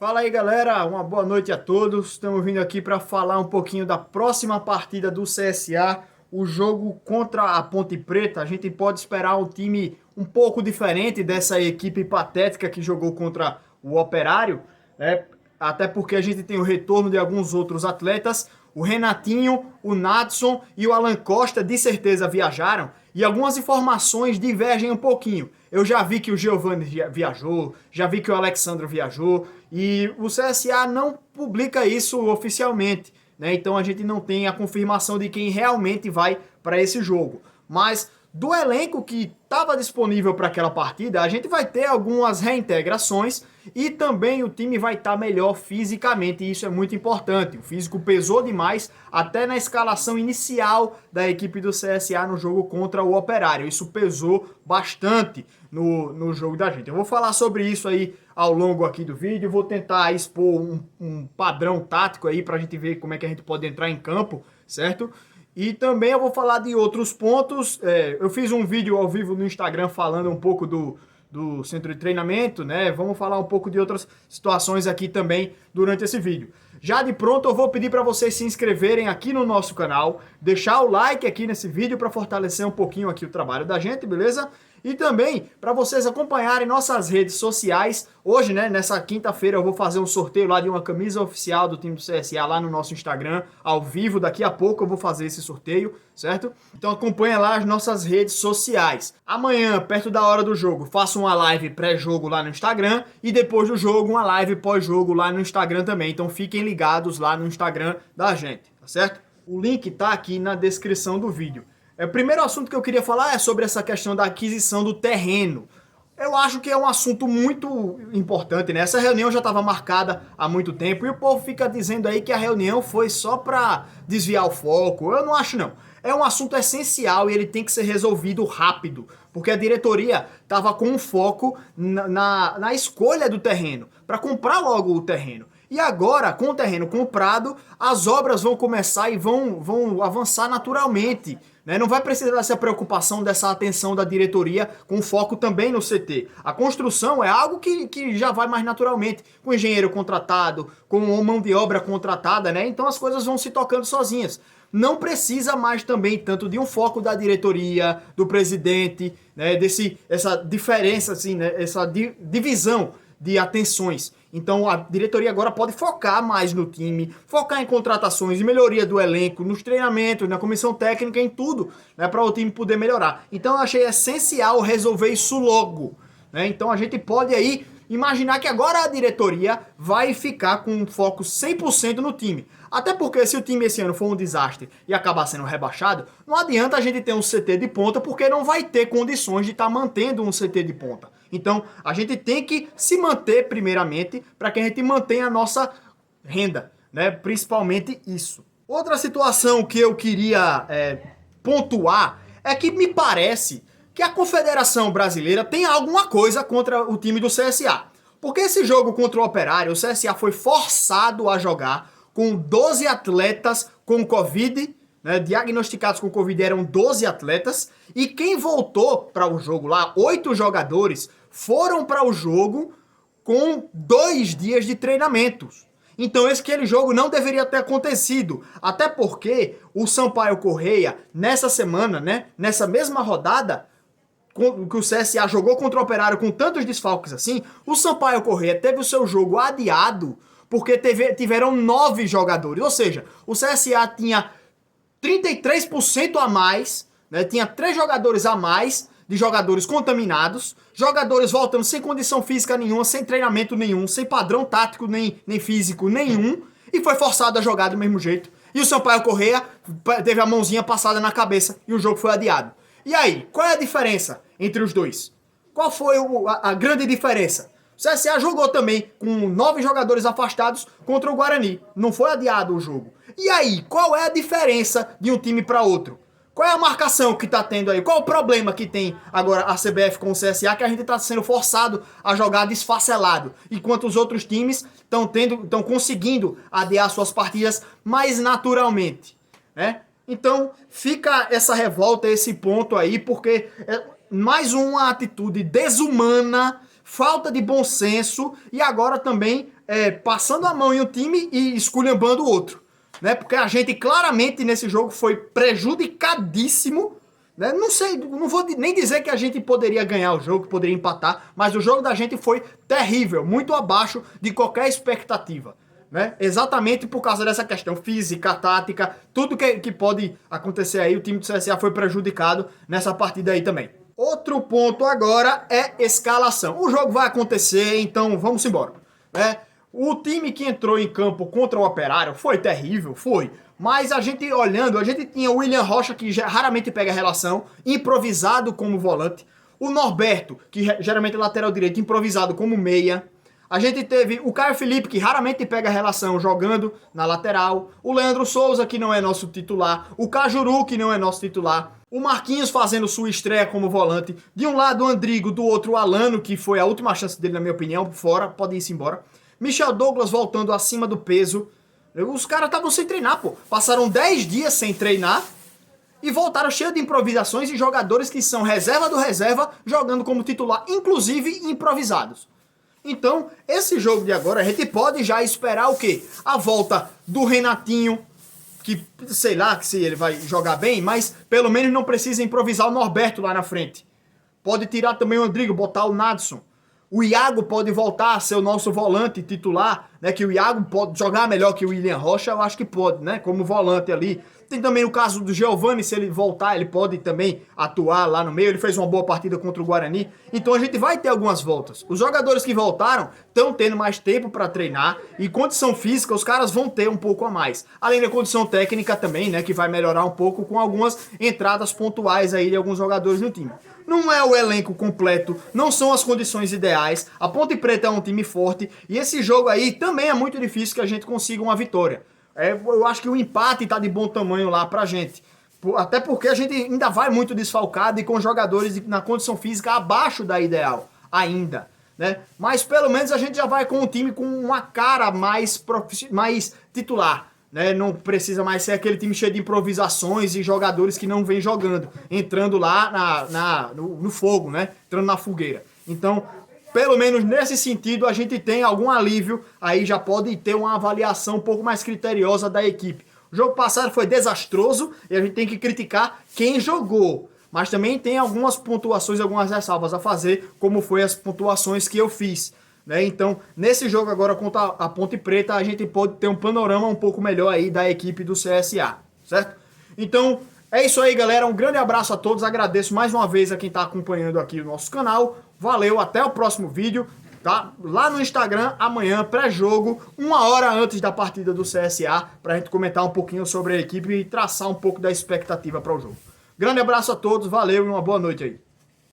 Fala aí, galera, uma boa noite a todos. Estamos vindo aqui para falar um pouquinho da próxima partida do CSA, o jogo contra a Ponte Preta. A gente pode esperar um time um pouco diferente dessa equipe patética que jogou contra o Operário, né? Até porque a gente tem o retorno de alguns outros atletas. O Renatinho, o Nadson e o Alan Costa de certeza viajaram e algumas informações divergem um pouquinho. Eu já vi que o Giovani viajou, já vi que o Alexandre viajou e o CSA não publica isso oficialmente, né? Então a gente não tem a confirmação de quem realmente vai para esse jogo. Mas do elenco que estava disponível para aquela partida, a gente vai ter algumas reintegrações e também o time vai estar melhor fisicamente, e isso é muito importante. O físico pesou demais até na escalação inicial da equipe do CSA no jogo contra o Operário. Isso pesou bastante no jogo da gente. Eu vou falar sobre isso aí ao longo aqui do vídeo, vou tentar expor um padrão tático aí para a gente ver como é que a gente pode entrar em campo, certo? E também eu vou falar de outros pontos. Eu fiz um vídeo ao vivo no Instagram falando um pouco do centro de treinamento, né? Vamos falar um pouco de outras situações aqui também durante esse vídeo. Já de pronto eu vou pedir para vocês se inscreverem aqui no nosso canal, deixar o like aqui nesse vídeo para fortalecer um pouquinho aqui o trabalho da gente, beleza? E também para vocês acompanharem nossas redes sociais. Hoje, né, nessa quinta-feira eu vou fazer um sorteio lá de uma camisa oficial do time do CSA lá no nosso Instagram, ao vivo. Daqui a pouco eu vou fazer esse sorteio, certo? Então acompanha lá as nossas redes sociais. Amanhã, perto da hora do jogo, faço uma live pré-jogo lá no Instagram e depois do jogo uma live pós-jogo lá no Instagram também. Então fiquem ligados lá no Instagram da gente, tá certo? O link tá aqui na descrição do vídeo. O primeiro assunto que eu queria falar é sobre essa questão da aquisição do terreno. Eu acho que é um assunto muito importante, né? Essa reunião já estava marcada há muito tempo e o povo fica dizendo aí que a reunião foi só para desviar o foco. Eu não acho, não. É um assunto essencial e ele tem que ser resolvido rápido, porque a diretoria estava com um foco na escolha do terreno, para comprar logo o terreno. E agora, com o terreno comprado, as obras vão começar e vão avançar naturalmente, né? Não vai precisar dessa preocupação, dessa atenção da diretoria, com foco também no CT. A construção é algo que já vai mais naturalmente, com engenheiro contratado, com mão de obra contratada, né? Então as coisas vão se tocando sozinhas. Não precisa mais também tanto de um foco da diretoria, do presidente, né? Essa diferença, assim, né? Essa divisão de atenções. Então a diretoria agora pode focar mais no time, focar em contratações, em melhoria do elenco, nos treinamentos, na comissão técnica, em tudo, né, para o time poder melhorar. Então eu achei essencial resolver isso logo, né? Então a gente pode aí imaginar que agora a diretoria vai ficar com um foco 100% no time. Até porque se o time esse ano for um desastre e acabar sendo rebaixado, não adianta a gente ter um CT de ponta, porque não vai ter condições de estar mantendo um CT de ponta. Então a gente tem que se manter primeiramente para que a gente mantenha a nossa renda, né? Principalmente isso. Outra situação que eu queria pontuar é que me parece que a Confederação Brasileira tem alguma coisa contra o time do CSA. Porque esse jogo contra o Operário, o CSA foi forçado a jogar com 12 atletas com Covid, né, diagnosticados com Covid eram 12 atletas, e quem voltou para o jogo lá, 8 jogadores, foram para o jogo com 2 dias de treinamentos. Então aquele jogo não deveria ter acontecido, até porque o Sampaio Corrêa, nessa semana, né, nessa mesma rodada, que o CSA jogou contra o Operário com tantos desfalques assim, o Sampaio Corrêa teve o seu jogo adiado porque tiveram 9 jogadores, ou seja, o CSA tinha 33% a mais, né, tinha 3 jogadores a mais de jogadores contaminados, jogadores voltando sem condição física nenhuma, sem treinamento nenhum, sem padrão tático nem físico nenhum, e foi forçado a jogar do mesmo jeito. E o Sampaio Corrêa teve a mãozinha passada na cabeça e o jogo foi adiado. E aí, qual é a diferença entre os dois? Qual foi a grande diferença? O CSA jogou também com 9 jogadores afastados contra o Guarani. Não foi adiado o jogo. E aí, qual é a diferença de um time para outro? Qual é a marcação que está tendo aí? Qual é o problema que tem agora a CBF com o CSA, que a gente está sendo forçado a jogar desfacelado, enquanto os outros times estão conseguindo adiar suas partidas mais naturalmente, né? Então fica essa revolta, esse ponto aí, porque é mais uma atitude desumana, falta de bom senso e agora também passando a mão em um time e esculhambando o outro, né? Porque a gente claramente nesse jogo foi prejudicadíssimo, né? Não sei, não vou nem dizer que a gente poderia ganhar o jogo, que poderia empatar, mas o jogo da gente foi terrível, muito abaixo de qualquer expectativa, né? Exatamente por causa dessa questão física, tática, tudo que pode acontecer aí, o time do CSA foi prejudicado nessa partida aí também. Outro ponto agora é escalação. O jogo vai acontecer, então vamos embora, né? O time que entrou em campo contra o Operário foi terrível, foi. Mas a gente olhando, a gente tinha o William Rocha, que raramente pega relação, improvisado como volante. O Norberto, que geralmente é lateral direito, improvisado como meia. A gente teve o Caio Felipe, que raramente pega relação jogando na lateral. O Leandro Souza, que não é nosso titular. O Cajuru, que não é nosso titular. O Marquinhos fazendo sua estreia como volante. De um lado o Andrigo, do outro o Alano, que foi a última chance dele, na minha opinião, fora, pode ir-se embora. Michel Douglas voltando acima do peso. Os caras estavam sem treinar, pô. Passaram 10 dias sem treinar e voltaram cheio de improvisações e jogadores que são reserva do reserva jogando como titular, inclusive improvisados. Então, esse jogo de agora, a gente pode já esperar o quê? A volta do Renatinho, que sei lá se ele vai jogar bem, mas pelo menos não precisa improvisar o Norberto lá na frente. Pode tirar também o Andrigo, botar o Nadson. O Iago pode voltar a ser o nosso volante titular, né? Que o Iago pode jogar melhor que o William Rocha, eu acho que pode, né? Como volante ali. Tem também o caso do Giovani, se ele voltar, ele pode também atuar lá no meio. Ele fez uma boa partida contra o Guarani. Então a gente vai ter algumas voltas. Os jogadores que voltaram estão tendo mais tempo para treinar e condição física os caras vão ter um pouco a mais. Além da condição técnica também, né? Que vai melhorar um pouco com algumas entradas pontuais aí de alguns jogadores no time. Não é o elenco completo, não são as condições ideais. A Ponte Preta é um time forte e esse jogo aí também é muito difícil que a gente consiga uma vitória. Eu acho que o empate tá de bom tamanho lá pra gente. Até porque a gente ainda vai muito desfalcado e com jogadores na condição física abaixo da ideal ainda, né? Mas pelo menos a gente já vai com um time com uma cara mais titular. Né? Não precisa mais ser aquele time cheio de improvisações e jogadores que não vêm jogando, entrando lá no fogo, né? Entrando na fogueira. Então, pelo menos nesse sentido, a gente tem algum alívio, aí já pode ter uma avaliação um pouco mais criteriosa da equipe. O jogo passado foi desastroso e a gente tem que criticar quem jogou, mas também tem algumas pontuações, algumas ressalvas a fazer, como foi as pontuações que eu fiz. Né? Então, nesse jogo agora contra a Ponte Preta, a gente pode ter um panorama um pouco melhor aí da equipe do CSA, certo? Então, é isso aí, galera. Um grande abraço a todos. Agradeço mais uma vez a quem está acompanhando aqui o nosso canal. Valeu, até o próximo vídeo, tá? Lá no Instagram, amanhã, pré-jogo, 1 hora antes da partida do CSA, pra gente comentar um pouquinho sobre a equipe e traçar um pouco da expectativa para o jogo. Grande abraço a todos, valeu e uma boa noite aí.